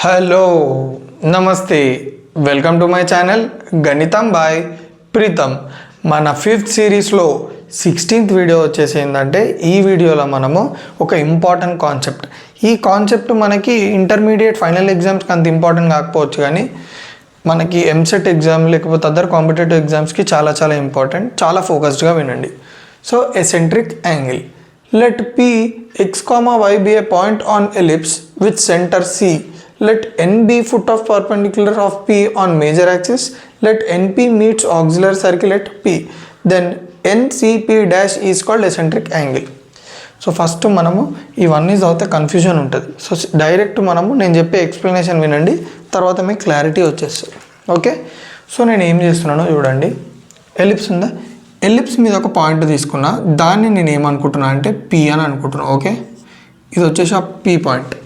Hello నమస్తే welcome to my channel గణితం bye Pritam. మన ఫిఫ్త్ సిరీస్లో 16th వీడియో వచ్చేసి ఏంటంటే ఈ వీడియోలో మనము ఒక ఇంపార్టెంట్ కాన్సెప్ట్, ఈ కాన్సెప్ట్ మనకి ఇంటర్మీడియట్ ఫైనల్ ఎగ్జామ్స్కి అంత ఇంపార్టెంట్ కాకపోవచ్చు, కానీ మనకి ఎంసెట్ ఎగ్జామ్ లేకపోతే అదర్ కాంపిటేటివ్ ఎగ్జామ్స్కి చాలా ఇంపార్టెంట్. చాలా ఫోకస్డ్గా వినండి. So eccentric angle. Let P x comma y be a point on ellipse with center C. Let n be foot of perpendicular of P on major axis. Let NP meets auxiliary circle at P. Then NCP dash is called eccentric angle. So first మనము ఇవన్నీ చదివితే confusion ఉంటుంది. So direct మనము నేను చెప్పే explanation వినండి, తర్వాత మీకు క్లారిటీ వచ్చేస్తుంది. ఓకే, సో నేను ఏం చేస్తున్నానో చూడండి. ఎలిప్స్ ఉందా, ఎలిప్స్ మీద ఒక పాయింట్ తీసుకున్నా, దాన్ని నేను ఏమనుకుంటున్నా అంటే పి అని అనుకుంటున్నా. ఓకే, ఇది వచ్చేసి ఆ పి పాయింట్.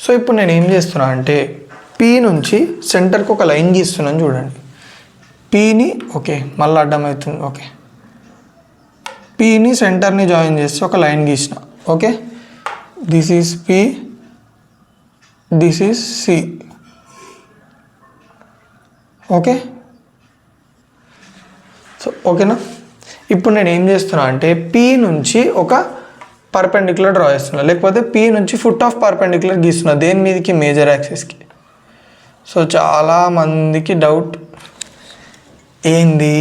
సో ఇప్పుడు నేను ఏం చేస్తున్నా అంటే పి నుంచి సెంటర్కి ఒక లైన్ గీస్తున్నాను చూడండి. పిని ఓకే మళ్ళీ అడ్డమవుతుంది. ఓకే, పిని సెంటర్ని జాయిన్ చేసి ఒక లైన్ గీసిన. Okay, this is P, this is C. Okay, so ఓకేనా. ఇప్పుడు నేను ఏం చేస్తున్నా అంటే పి నుంచి ఒక పర్పెండిక్యులర్ డ్రా చేస్తున్నా, లేకపోతే పి నుంచి ఫుట్ ఆఫ్ పర్పెండిక్యులర్ గీస్తున్నా. దేని మీదకి? మేజర్ యాక్సిస్కి. సో చాలామందికి డౌట్ ఏంది,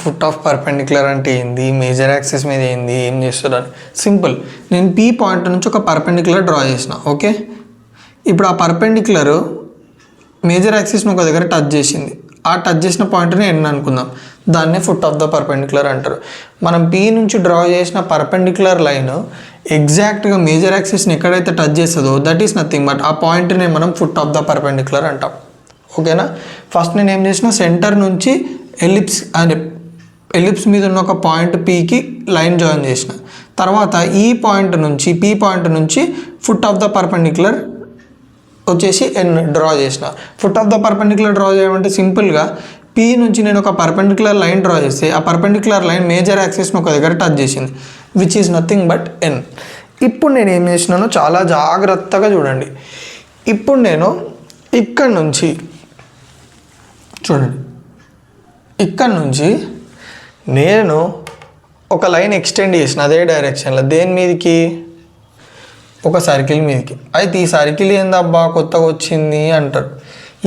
ఫుట్ ఆఫ్ పర్పెండిక్యులర్ అంటే ఏంది, మేజర్ యాక్సిస్ మీద ఏంది, ఏం చేస్తున్నాను? సింపుల్, నేను పి పాయింట్ నుంచి ఒక పర్పెండిక్యులర్ డ్రా చేసిన. ఓకే, ఇప్పుడు ఆ పర్పెండిక్యులర్ మేజర్ యాక్సిస్ని ఒక దగ్గర టచ్ చేసింది. ఆ టచ్ చేసిన పాయింట్ని ఎన్ అనుకుందాం, దాన్నే ఫుట్ ఆఫ్ ద పర్పెండిక్యులర్ అంటారు. మనం పి నుంచి డ్రా చేసిన పర్పెండిక్యులర్ లైన్ ఎగ్జాక్ట్గా మేజర్ యాక్సిస్ని ఎక్కడైతే టచ్ చేస్తుందో దట్ ఈస్ నథింగ్ బట్ ఆ పాయింట్ని మనం ఫుట్ ఆఫ్ ద పర్పెండిక్యులర్ అంటాం. ఓకేనా. ఫస్ట్ నేను ఏం చేసిన, సెంటర్ నుంచి ఎలిప్స్ మీద ఉన్న ఒక పాయింట్ పికి లైన్ జాయిన్ చేసిన. తర్వాత ఈ పాయింట్ నుంచి పి పాయింట్ నుంచి ఫుట్ ఆఫ్ ద పర్పెండిక్యులర్ వచ్చేసి ఎన్ డ్రా చేసిన. Foot of the perpendicular draw చేయమంటే సింపుల్గా పి నుంచి నేను ఒక పర్పెండిక్యులర్ లైన్ డ్రా చేస్తే ఆ పర్పెండిక్యులర్ లైన్ మేజర్ యాక్సిస్ని ఒక దగ్గర టచ్ చేసింది, విచ్ ఈజ్ నథింగ్ బట్ ఎన్. ఇప్పుడు నేను ఏం చేసినానో చాలా జాగ్రత్తగా చూడండి. ఇప్పుడు నేను ఇక్కడ నుంచి చూడండి, ఇక్కడ నుంచి నేను ఒక లైన్ ఎక్స్టెండ్ చేసిన అదే డైరెక్షన్లో. దేని మీదకి? ఒక సర్కిల్ మీదకి. అయితే ఈ సర్కిల్ ఏందబ్బా కొత్తగా వచ్చింది అంటారు.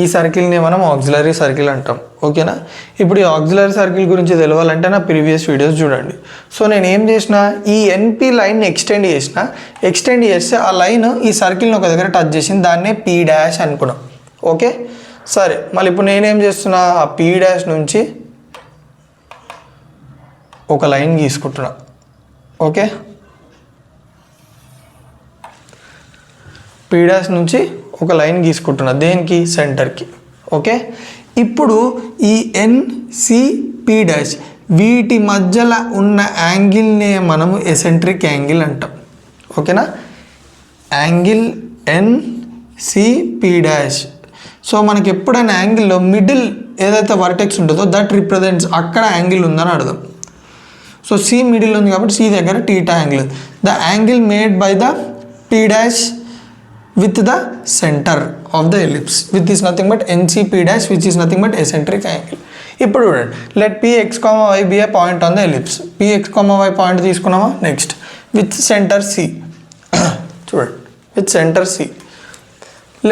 ఈ సర్కిల్ని మనం ఆక్సిలరీ సర్కిల్ అంటాం. ఓకేనా. ఇప్పుడు ఈ ఆక్సిలరీ సర్కిల్ గురించి తెలియాలంటే నా ప్రీవియస్ వీడియోస్ చూడండి. సో నేను ఏం చేసిన, ఈ ఎన్పి లైన్ని ఎక్స్టెండ్ చేస్తే ఆ లైన్ ఈ సర్కిల్ని ఒక దగ్గర టచ్ చేసింది, దాన్నే పీ డాష్ అనుకున్నాం. ఓకే, సరే. మళ్ళీ ఇప్పుడు నేనేం చేస్తున్నా, ఆ పీ డాష్ నుంచి ఒక లైన్ గీసుకుంటున్నా. ఓకే, పీ డాష్ నుంచి ఒక లైన్ గీసుకుంటున్నా. దేనికి? సెంటర్కి. ఓకే, ఇప్పుడు ఈ ఎన్సిపి డాష్ వీటి మధ్యలో ఉన్న యాంగిల్నే మనము ఎసెంట్రిక్ యాంగిల్ అంటాం. ఓకేనా. Angle NCP dash. సో మనకి ఎప్పుడైనా యాంగిల్లో మిడిల్ ఏదైతే వర్టెక్స్ ఉంటుందో దట్ రిప్రజెంట్స్ అక్కడ యాంగిల్ ఉందని అర్థం. సో సి మిడిల్ ఉంది కాబట్టి సి దగ్గర theta angle. The angle made by the P dash with the center of the ellipse, which is nothing but NCP dash, which is nothing but eccentric angle. ఇప్పుడు చూడండి, let Px, y be a point on the ellipse. Px, y point తీసుకున్నామా. Next with centre C. చూడండి, with centre C.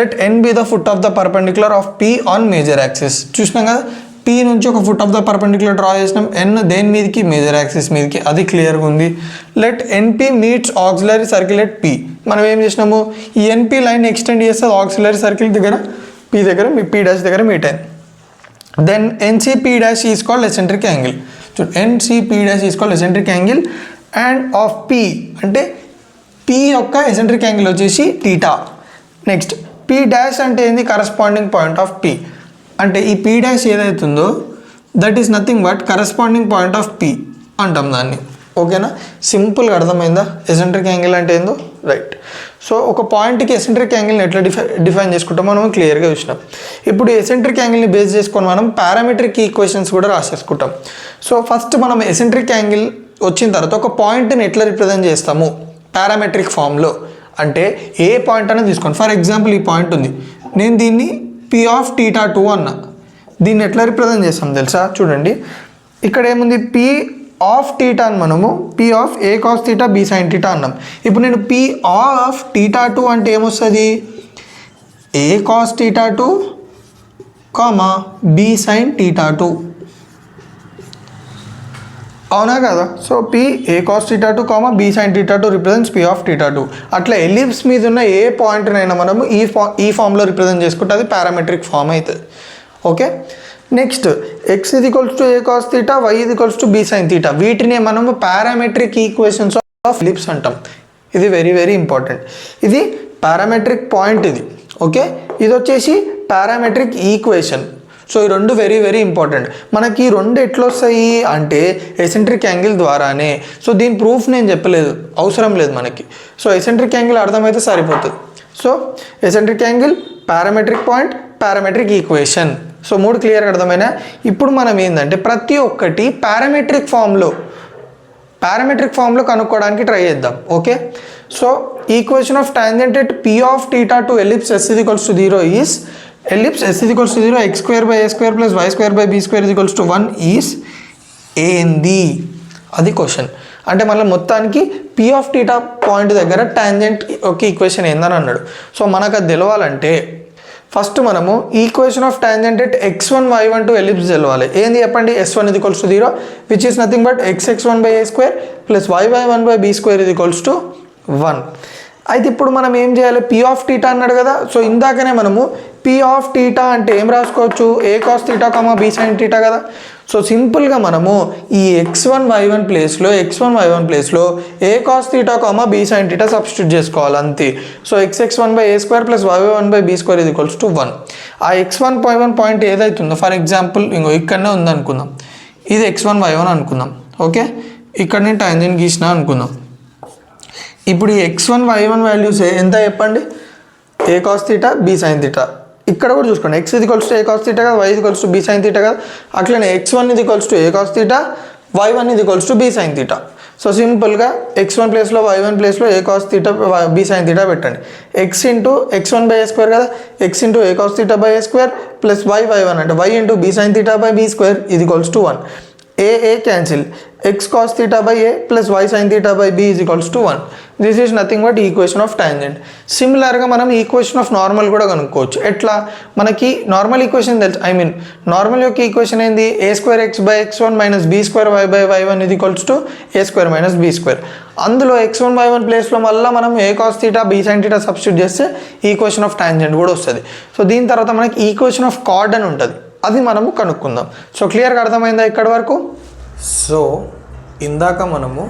let n be the foot of the perpendicular of P on major axis. చూసినాం కదా, P నుంచి ఒక foot of the perpendicular draw చేసినాం. ఎన్ దేని మీదకి? Major axis మీదకి. అది క్లియర్గా ఉంది. Let NP meets auxiliary circle at P. మనం ఏం చేసినాము, ఈ ఎన్పి లైన్ ఎక్స్టెండ్ చేస్తే ఆక్సిలరీ సర్కిల్ దగ్గర పి దగ్గర పి డాష్ దగ్గర మీట్ అయింది. Then NCP dash is called eccentric angle. చూడండి, NCP dash is called eccentric angle and of P అంటే పి యొక్క ఎసెంట్రిక్ యాంగిల్ వచ్చేసి టీటా. నెక్స్ట్ పి డాష్ అంటే ఏంది? Corresponding point of P. అంటే ఈ పీ డాష్ ఏదైతుందో that is nothing but corresponding point of P అంటాం దాన్ని. ఓకేనా, సింపుల్గా అర్థమైందా ఎసెంట్రిక్ యాంగిల్ అంటే ఏందో? రైట్. సో ఒక పాయింట్కి ఎసెంట్రిక్ యాంగిల్ని ఎట్లా డిఫైన్ చేసుకుంటాం మనం క్లియర్గా చూసినాం. ఇప్పుడు ఎసెంట్రిక్ యాంగిల్ని బేస్ చేసుకొని మనం పారామెట్రిక్ ఈక్వేషన్స్ కూడా రాసేసుకుంటాం. సో ఫస్ట్ మనం ఎసెంట్రిక్ యాంగిల్ వచ్చిన తర్వాత ఒక పాయింట్ని ఎట్లా రిప్రజెంట్ చేస్తాము పారామెట్రిక్ ఫామ్లో అంటే ఏ పాయింట్ అనేది తీసుకోండి. ఫర్ ఎగ్జాంపుల్ ఈ పాయింట్ ఉంది, నేను దీన్ని P of theta 2 అన్నా. దీన్ని ఎట్లా రిప్రజెంట్ చేస్తాం తెలుసా? చూడండి, ఇక్కడ ఏముంది, P of theta అని మనము P of a cos theta b sin theta అన్నాం. ఇప్పుడు నేను P of theta 2 అంటే ఏమొస్తుంది, a cos theta 2 b sin theta 2, అవునా కదా? So P a cos theta 2 b sin theta 2 represents P of theta 2. అట్లా ఎలిప్స్ మీద ఉన్న ఏ పాయింట్నైనా మనము ఈ ఫామ్లో రిప్రజెంట్ చేసుకుంటే అది పారామెట్రిక్ ఫామ్ అవుతుంది. Okay, next x is equals to a cos theta, y is equals to b sin theta. వీటిని మనము పారామెట్రిక్ ఈక్వేషన్స్ ఆఫ్ ఎలిప్స్ అంటాం. ఇది వెరీ వెరీ ఇంపార్టెంట్. ఇది పారామెట్రిక్ పాయింట్ ఇది. ఓకే, ఇది వచ్చేసి పారామెట్రిక్ ఈక్వేషన్. సో ఈ రెండు వెరీ వెరీ ఇంపార్టెంట్. మనకి ఈ రెండు ఎట్లా వస్తాయి అంటే ఎసెంట్రిక్ యాంగిల్ ద్వారానే. సో దీని ప్రూఫ్ నేను చెప్పలేదు, అవసరం లేదు మనకి. సో ఎసెంట్రిక్ యాంగిల్ అర్థమైతే సరిపోతుంది. So eccentric angle, parametric point, parametric equation. So మూడు క్లియర్గా అర్థమైనా? ఇప్పుడు మనం ఏంటంటే ప్రతి ఒక్కటి పారామెట్రిక్ ఫామ్లో కనుక్కోవడానికి ట్రై చేద్దాం. Okay, so equation of tangent at P of theta to ellipse s is equals to 0 is ellipse s is equals to 0 x square by a square plus y square by b square is equals to 1 is ఏంది, అది question. అంటే మళ్ళీ మొత్తానికి P of theta point దగ్గర tangent ఒక equation ఏందని అన్నాడు. So మనకు అది తెలవాలంటే ఫస్ట్ మనము equation of tangent at x1 y1 to ellipse తెలవాలి. ఏంది చెప్పండి, s1 is equals to 0 which is nothing but xx1 by a square plus y1 by b square is equals to 1. అయితే ఇప్పుడు మనం ఏం చేయాలి, P of theta అన్నాడు కదా. సో ఇందాకనే మనము P of theta అంటే ఏం రాసుకోవచ్చు, a cos theta, b sin theta కదా. సో సింపుల్గా మనము ఈ x1 y1 ప్లేస్లో a cos theta, b sin theta substitute చేసుకోవాలి అంతే. So xx1 by a square plus y1 by b square is equals to 1. ఆ x1 y1 పాయింట్ ఏదైతుందో, for example ఇంకో ఇక్కడనే ఉందనుకుందాం, ఇది x1 y1 అనుకుందాం. ఓకే, ఇక్కడ నేను టాంజెంట్ గీసిన అనుకుందాం. ఇప్పుడు ఈ x1 y1 వాల్యూస్ ఎంత చెప్పండి, a cos theta, b sin theta. ఇక్కడ కూడా చూసుకోండి, x is equals to a cos theta కదా, y is equals to b sin theta కదా. అట్లనే x1 is equals to a cos theta, y1 is equals to b sin theta. So సింపుల్గా x1 ప్లేస్లో y1 ప్లేస్లో a cos theta b sin theta పెట్టండి. x into x1 by a square కదా, x into a cos theta by a square plus y1 అంటే y into b sin theta by b square ఇది equals to 1. a cancel, x cos theta by a plus y sin theta by b is equals to 1. This is nothing but equation of tangent. సిమిలర్గా మనం equation of normal కూడా కనుక్కోవచ్చు. ఎట్లా, మనకి normal equation తెలుసు, normal యొక్క equation ఏంది, a square x by x1 minus b square y by y1 is equals to a square minus b square. అందులో x1 y1 ప్లేస్లో మళ్ళీ మనం a cos theta b sin theta substitute చేస్తే equation of tangent కూడా వస్తుంది. So దీని తర్వాత మనకి ఈక్వేషన్ ఆఫ్ కార్డ్ అని ఉంటుంది, అది మనము కనుక్కుందాం. సో క్లియర్గా అర్థమైందా ఇక్కడ వరకు? సో ఇందాక మనము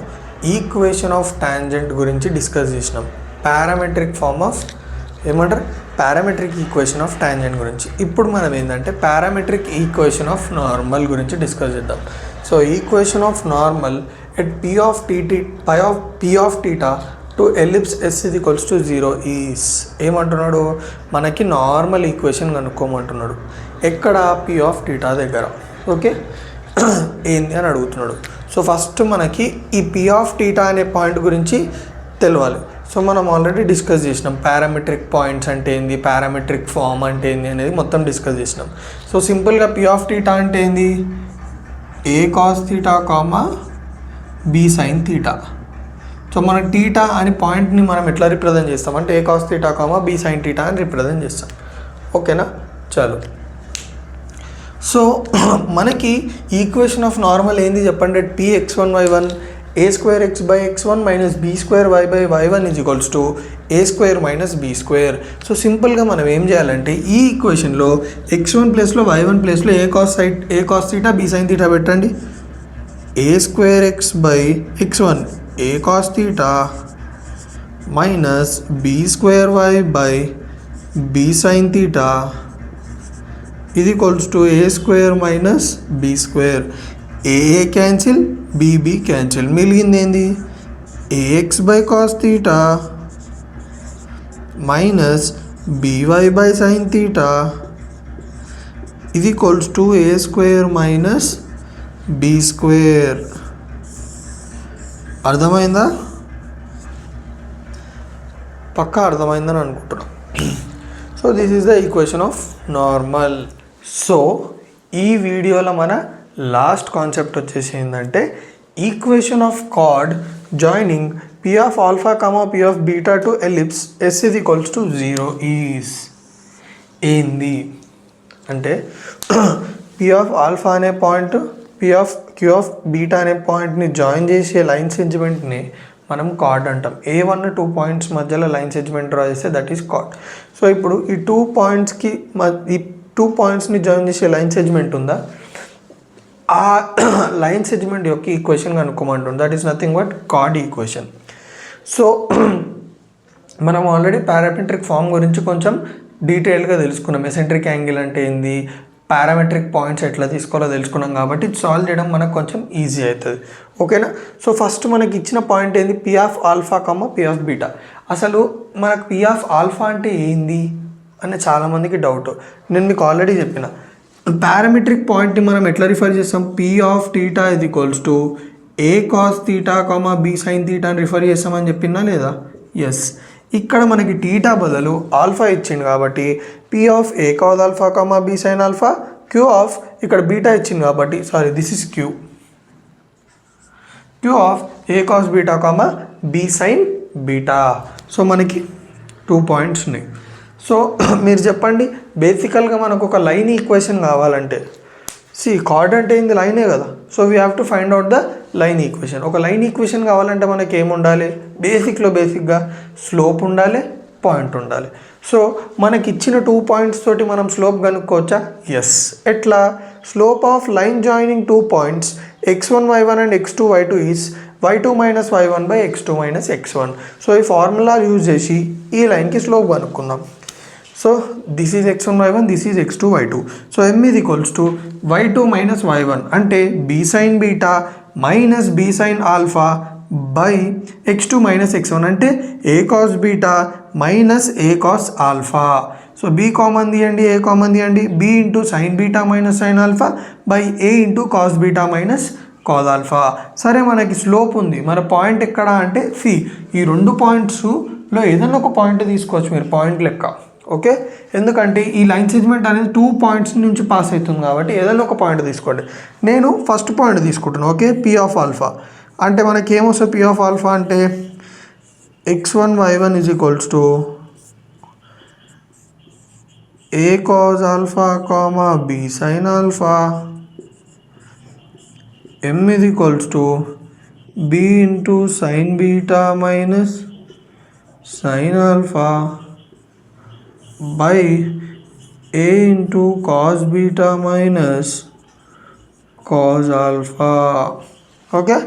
ఈక్వేషన్ ఆఫ్ టాంజెంట్ గురించి డిస్కస్ చేసినాం, పారామెట్రిక్ ఫామ్ ఆఫ్ ఏమంటారు, పారామెట్రిక్ ఈక్వేషన్ ఆఫ్ టాంజెంట్ గురించి. ఇప్పుడు మనం ఏంటంటే పారామెట్రిక్ ఈక్వేషన్ ఆఫ్ నార్మల్ గురించి డిస్కస్ చేద్దాం. So equation of normal at P of theta to ellipse s is equals to 0 is ఏమంటున్నాడు, మనకి నార్మల్ ఈక్వేషన్ కనుక్కోమంటున్నాడు. ఎక్కడ, P of theta దగ్గర. ఓకే, ఏంది అని అడుగుతున్నాడు. సో ఫస్ట్ మనకి ఈ P of theta అనే పాయింట్ గురించి తెలవాలి. సో మనం ఆల్రెడీ డిస్కస్ చేసినాం పారామెట్రిక్ పాయింట్స్ అంటే ఏంది, పారామెట్రిక్ ఫామ్ అంటే ఏంది అనేది మొత్తం డిస్కస్ చేసినాం. సో సింపుల్గా P of theta అంటే ఏంది, a cos theta, b sin theta. So మన టీటా అనే పాయింట్ని మనం ఎట్లా రిప్రజెంట్ చేస్తాం అంటే a cos theta, b sin theta అని రిప్రజెంట్ చేస్తాం. ఓకేనా, చాలు. సో మనకి ఈక్వేషన్ ఆఫ్ నార్మల్ ఏంది చెప్పండి, P x1 y1 a square x by x1 minus b square y by y1 is equals to a square minus b square. So సింపుల్గా మనం ఏం చేయాలంటే ఈ ఈక్వేషన్లో x1 ప్లేస్లో y1 ప్లేస్లో a cos theta b sin theta పెట్టండి. a square x by x1 a cos theta minus b square y by b sin theta is equals to a square minus b square. a cancel, b cancel, మిలిగింది ఏంది, ax by cos theta minus by by sin theta is equals to a square minus b square. అర్థమైందా? పక్కా అర్థమైందని అనుకుంటున్నాను. So this is the equation of normal. So ఈ వీడియోలో మన last concept వచ్చేసి ఏంటంటే equation of card joining p of alpha comma p of beta to ellipse s is equals to 0 is ఏంది అంటే p of alpha అనే point q of beta అనే పాయింట్ని జాయిన్ చేసే లైన్ సెగ్మెంట్ని మనం కార్డ్ అంటాం. A1 2 పాయింట్స్ మధ్యలో లైన్ సెగ్మెంట్ డ్రా చేస్తే దట్ ఈస్ కార్డ్. సో ఇప్పుడు ఈ 2 పాయింట్స్కి ఈ 2 పాయింట్స్ని జాయిన్ చేసే లైన్ సెగ్మెంట్ ఉందా, ఆ లైన్ సెగ్మెంట్ యొక్క ఈక్వేషన్ కనుక్కోమంటుంది. That is nothing but chord equation. So మనం ఆల్రెడీ పారామెట్రిక్ ఫామ్ గురించి కొంచెం డీటెయిల్గా తెలుసుకున్నాం. ఎసెంట్రిక్ యాంగిల్ అంటే ఏంది, పారామెట్రిక్ పాయింట్స్ ఎట్లా తీసుకోవాలో తెలుసుకున్నాం కాబట్టి సాల్వ్ చేయడం మనకు కొంచెం ఈజీ అవుతుంది. ఓకేనా. సో ఫస్ట్ మనకి ఇచ్చిన పాయింట్ ఏంది, p of alpha Kamma p of beta. అసలు మనకు p of alpha అంటే ఏంది అని చాలామందికి డౌట్. నేను మీకు ఆల్రెడీ చెప్పిన పారామెట్రిక్ పాయింట్ని మనం ఎట్లా రిఫర్ చేస్తాం, p of theta is equals to a cos theta comma b sin theta అని రిఫర్ చేస్తామని చెప్పినా లేదా. ఎస్, ఇక్కడ మనకి టీటా బదులు ఆల్ఫా ఇచ్చింది కాబట్టి p of a cos alpha comma b sin alpha, q of ఇక్కడ బీటా ఇచ్చింది కాబట్టి this is q of a cos beta comma b sin beta. So మనకి 2 పాయింట్స్ ఉన్నాయి. సో మీరు చెప్పండి, బేసికల్గా మనకు ఒక లైన్ ఈక్వేషన్ కావాలంటే కార్డ్ అంటే ఏంది, లైనే కదా. So we have to find out the line equation. ఒక లైన్ ఈక్వేషన్ కావాలంటే మనకి ఏముండాలి, బేసిక్గా స్లోప్ ఉండాలి, పాయింట్ ఉండాలి. సో మనకి ఇచ్చిన 2 పాయింట్స్ తోటి మనం స్లోప్ కనుక్కోవచ్చా. ఎస్. ఎట్లా, slope of line joining 2 points x1 y1 and x2 y2 is y2 minus y1 by x2 minus x1. So ఈ ఫార్ములా యూజ్ చేసి ఈ లైన్కి స్లోప్ కనుక్కుందాం. So this is x1 y1, this is x2 y2. So m is equals to y2 minus y1 అంటే b sin beta minus b sin alpha by x2 minus x1 అంటే a cos beta minus a cos alpha. So b common తీయండి, a common తీయండి, b into sine beta minus sine alpha by a into cos beta minus cos alpha. సరే, మనకి slope ఉంది, మన point ఎక్కడ అంటే ఈ 2 పాయింట్స్లో ఏదైనా ఒక పాయింట్ తీసుకోవచ్చు మీరు పాయింట్ లెక్క. ఓకే, ఎందుకంటే ఈ లైన్ సెగ్మెంట్ అనేది 2 పాయింట్స్ నుంచి పాస్ అవుతుంది కాబట్టి ఏదైనా ఒక పాయింట్ తీసుకోండి. నేను ఫస్ట్ పాయింట్ తీసుకుంటున్నాను. ఓకే, p of alpha అంటే మనకి ఏమొస్తుంది, p of alpha అంటే x1 y1 is equals to a cos alpha comma b sin alpha, m is equals to b into sin beta minus sin alpha by a into cos beta minus cos alpha. Okay,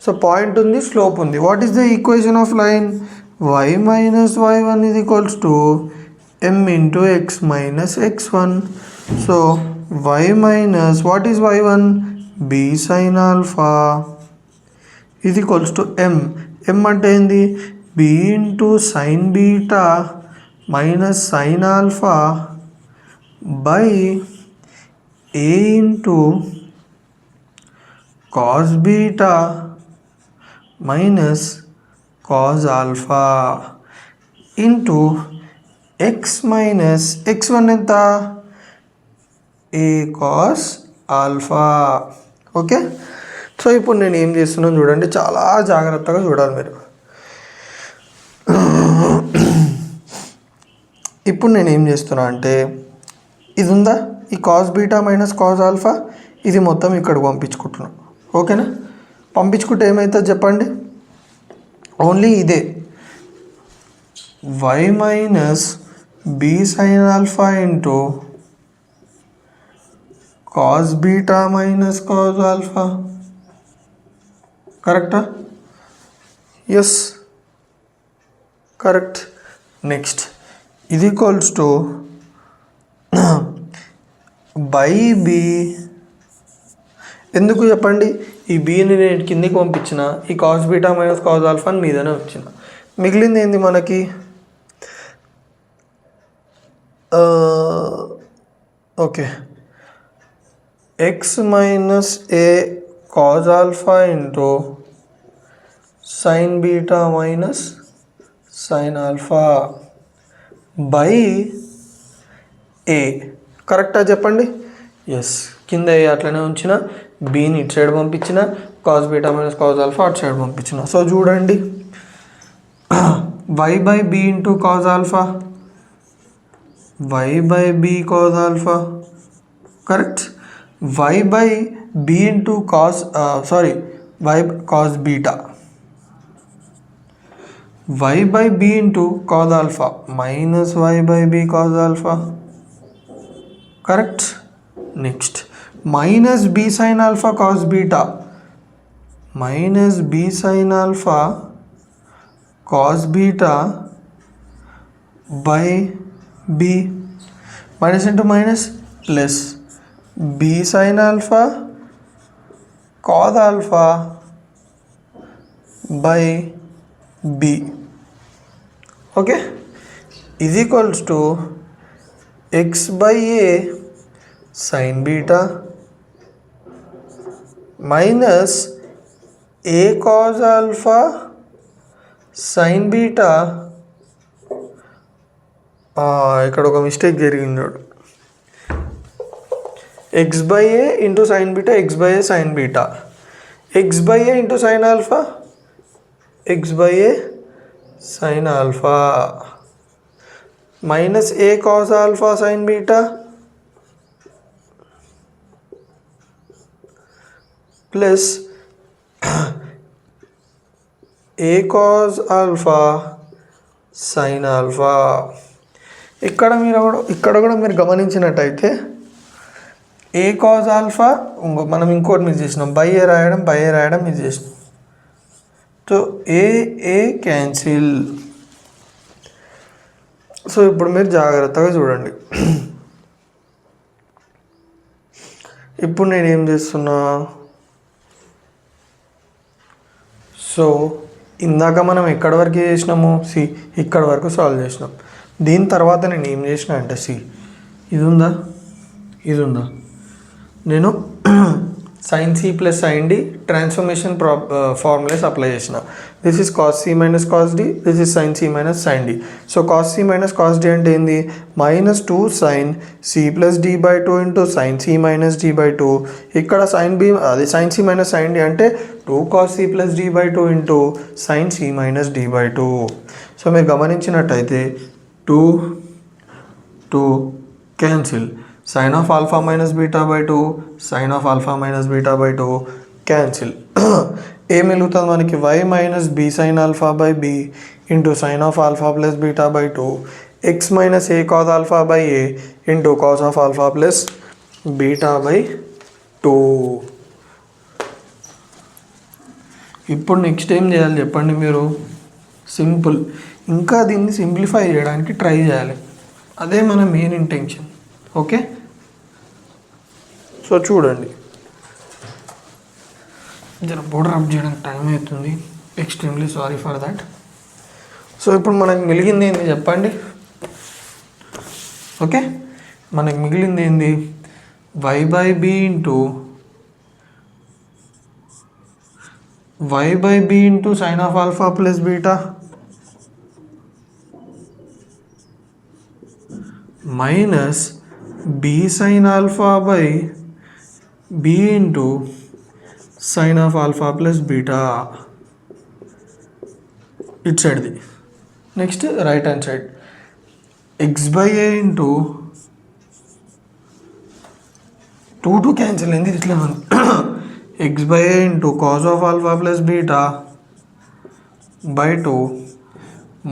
so point ఉంది, slope ఉంది. What is the equation of line, y minus y1 is equals to m into x minus x1. So y minus what is y1, b sin alpha is equals to m అంటే ఏంది, b into sin beta minus sine alpha by a into cos beta minus cos alpha into x minus x1 ఎంత, a cos alpha. Okay, so ఇప్పుడు నేను ఏం చేస్తున్నాను చూడండి, చాలా జాగ్రత్తగా చూడాలి మీరు. ఇప్పుడు నేను ఏం చేస్తున్నా అంటే ఇది ఉందా, ఈ cos beta minus cos alpha, ఇది మొత్తం ఇక్కడికి పంపించుకుంటున్నాను. ఓకేనా, పంపించుకుంటే ఏమవుతుంది చెప్పండి, ఓన్లీ ఇదే y minus b sin alpha into cos beta minus cos alpha. కరెక్టా, ఎస్ కరెక్ట్. నెక్స్ట్ ఇది ఈక్వల్స్ టు బై బి. ఎందుకు చెప్పండి, ఈ బీని నేను కిందికి పంపించిన, ఈ కాస్ బీటా మైనస్ కాస్ ఆల్ఫాని మీదనే వచ్చిన, మిగిలింది ఏంది మనకి, okay, X minus A cos alpha into sine beta minus sine alpha by A. కరెక్టా చెప్పండి? ఎస్. కింద ఏ అట్లనే ఉంచిన, బీని ఇటు సైడ్ పంపించిన, cos beta minus cos alpha అటు సైడ్ పంపించిన. సో చూడండి, y by B into cos alpha, y by b cos alpha, correct. y by B into cos y cos beta, y by B into cos alpha minus y by b cos alpha, correct. Next minus B sine alpha cos beta, minus B sine alpha cos beta by b, minus into minus plus b sine alpha cos alpha by b. Okay, ఇది equals to x by a sine beta minus A cos alpha sine beta. ఇక్కడ ఒక mistake జరిగింది చూడు, x by A into sine beta, x by a sine beta, x by A into sine alpha, x by a sine alpha minus A cos alpha sine beta plus a cos alpha sine alpha. ఇక్కడ కూడా మీరు గమనించినట్టయితే ఏ cos alpha మనం ఇంకోటి miss చేసినాం, by ఏ రాయడం miss చేసినాం. So ఏ cancel. So ఇప్పుడు మీరు జాగ్రత్తగా చూడండి. ఇప్పుడు నేను ఏం చేస్తున్నా, సో ఇందాక మనం ఎక్కడి వరకు చేసినాము, సి ఇక్కడ వరకు సాల్వ్ చేసినాం. దీని తర్వాత నేను ఏం చేసిన అంటే, సి ఇది ఉందా, నేను sine C plus sine D transformation formulas apply చేసిన. This is cos C minus cos D, this is sine C minus sine D. So cos C minus cos D అంటే ఏంది, minus 2 sine C plus D by 2 into sine C minus D by 2. ఇక్కడ sine B అది sine C minus sine D అంటే 2 cos C plus D by 2 into sine C minus D by 2. So మీరు గమనించినట్టయితే 2 cancel, sine of alpha minus beta by 2, sine of alpha minus beta by 2 cancel. ఏం మిగులుతుంది మనకి, y minus B sine alpha by B into sine of alpha plus beta by 2, x minus A cos alpha by A into cos of alpha plus beta by 2. ఇప్పుడు next ఏం చేయాలి చెప్పండి మీరు, simple, ఇంకా దీన్ని సింప్లిఫై చేయడానికి try చేయాలి. అదే మన మెయిన్ ఇంటెన్షన్. ఓకే, సో చూడండి, జర బోర్డర్ రబ్ చేయడానికి టైం అవుతుంది, extremely sorry for that. So ఇప్పుడు మనకు మిగిలింది ఏంది చెప్పండి. ఓకే, మనకు మిగిలింది ఏంది, y by B into sine of alpha plus beta minus B sine alpha by B into sine of alpha plus beta, ఇటు సైడ్ది. Next right hand side X by A into 2 cancel అయింది, ఇట్లా X by A into cos of alpha plus beta by 2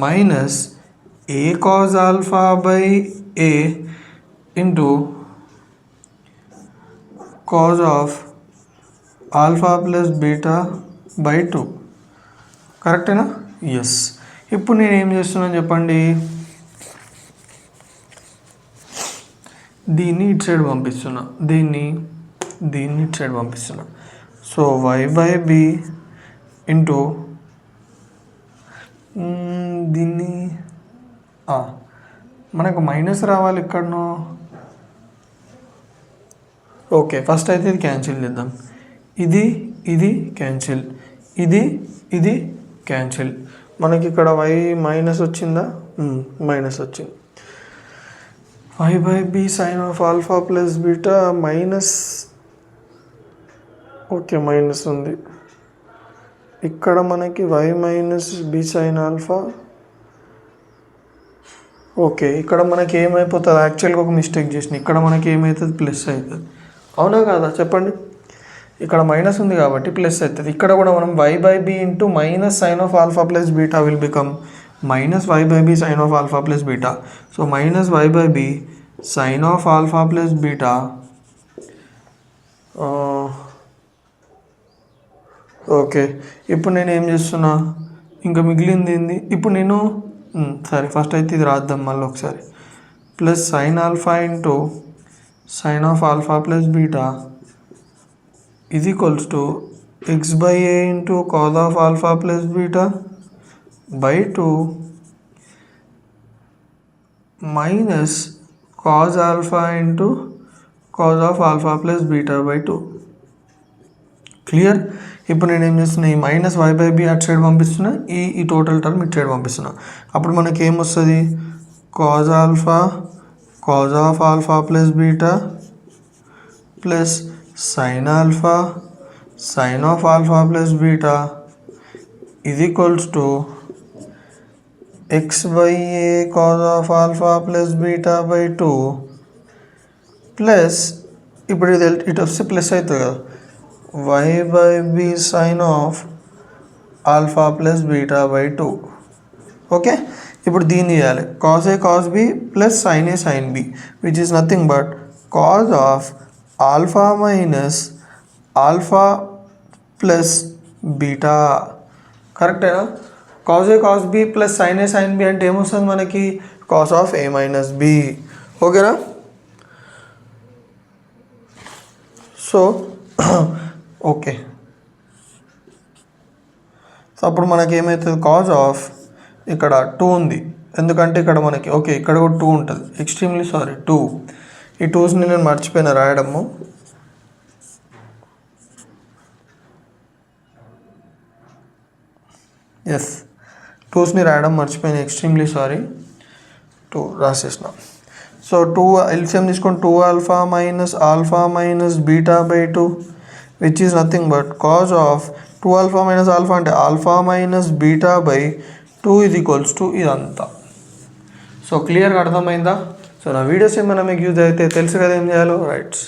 minus A cos alpha by A into cos of alpha plus beta by 2. కరెక్టేనా? Yes. ఇప్పుడు నేను ఏం చేస్తున్నాను చెప్పండి, దీన్ని ఇటు సైడ్ పంపిస్తున్నా, దీన్ని ఇటు సైడ్ పంపిస్తున్నా. So y by B into దీన్ని మనకు మైనస్ రావాలి ఎక్కడనో. ఓకే, ఫస్ట్ అయితే ఇది క్యాన్సిల్ చేద్దాం, ఇది క్యాన్సిల్, ఇది క్యాన్సిల్. మనకి ఇక్కడ y మైనస్ వచ్చిందా, మైనస్ వచ్చింది. y/b sin of alpha plus beta minus, okay minus ఉంది. ఇక్కడ మనకి y minus b sin alpha, okay ఇక్కడ మనకి ఏమైపోతుంది, యాక్చువల్గా ఒక మిస్టేక్ చేసిన, ఇక్కడ మనకి ఏమవుతుంది ప్లస్ అవుతుంది. అవునా కాదా చెప్పండి, ఇక్కడ మైనస్ ఉంది కాబట్టి ప్లస్ అవుతుంది. ఇక్కడ కూడా మనం y/b into minus sine of alpha plus beta will become minus y/b sine of alpha plus beta. So minus y/b sine of alpha plus beta, okay ఇప్పుడు నేను ఏం చేస్తున్నా, ఇంకా మిగిలింది ఏంది ఇప్పుడు నేను, సరే ఫస్ట్ అయితే ఇది రాద్దాం మళ్ళీ ఒకసారి. Plus sign alpha into sine of alpha plus beta is equals to x/a into cos of alpha plus beta by 2 minus cos alpha into cos of alpha plus beta by 2. Clear. ఇప్పుడు నేను ఏం చేస్తున్నా, ఈ minus y/b అటు side పంపిస్తున్నా, ఈ total term ఇటు side పంపిస్తున్నా. అప్పుడు మనకి ఏమొస్తుంది, cos of alpha plus beta plus sin alpha sin of alpha plus beta is equals to x/a cos of alpha plus beta by 2 plus ఇప్పుడు ఇది ఇటు వస్తే ప్లస్ అవుతుంది కదా, y/b sin of alpha plus beta by 2. Okay ఇప్పుడు దీన్ని చేయాలి, cos a cos b plus sin a sin b which is nothing but cos of alpha minus alpha plus beta. కరెక్టేనా, cos A cos B plus sine A sine B అంటే ఏమొస్తుంది మనకి, cos of A minus B. ఓకేనా, so okay so అప్పుడు మనకి ఏమవుతుంది, cause of ఇక్కడ 2 ఉంది ఎందుకంటే ఇక్కడ మనకి, ఓకే ఇక్కడ కూడా 2 ఉంటుంది, ఎక్స్ట్రీమ్లీ సారీ 2. ఈ 2స్ని నేను మర్చిపోయిన రాయడము. ఎస్ 2స్ని రాయడం మర్చిపోయిన, ఎక్స్ట్రీమ్లీ సారీ. 2 రాసేసిన. సో 2 ఎల్సిఎం తీసుకొని 2 alpha minus beta by 2 which is nothing but cos of 2 alpha minus alpha అంటే alpha minus beta by 2 is equals to ఇదంతా. సో క్లియర్గా అర్థమైందా. సో నా వీడియోస్ ఏమైనా మీకు యూజ్ అయితే తెలుసు కదా ఏం చేయాలో, రైట్స్.